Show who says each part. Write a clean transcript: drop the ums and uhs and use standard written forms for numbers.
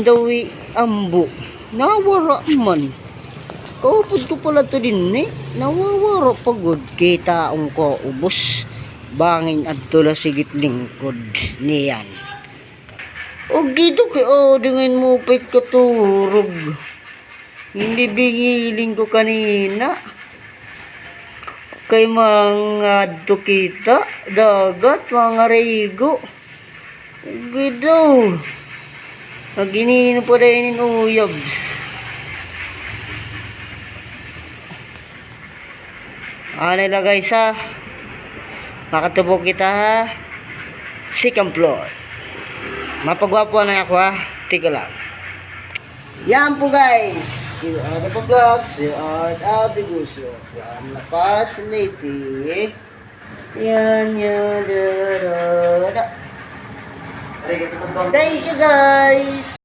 Speaker 1: dawi ambo. Nawara man. Kaupod ko pala to din eh. Nawawara pagod. Kita ang ko ubos. Bangin at tula sigit lingkod niyan. O gito kaya dengan mo pait katurog. Hindi bingiling ko kanina. Kay mga adto kita. Dagat, mga rego. Gidaw. Naginino pa rin yung uyabs. Ano lang guys ha. Makatubog kita ha. Second floor. Mapagwapo na ako ha. Tika lang. Yan po guys. Si Art of Vlog. Si Art of Biguso. Yan. Lapas. Lady. Yan. Yan. Thank you guys.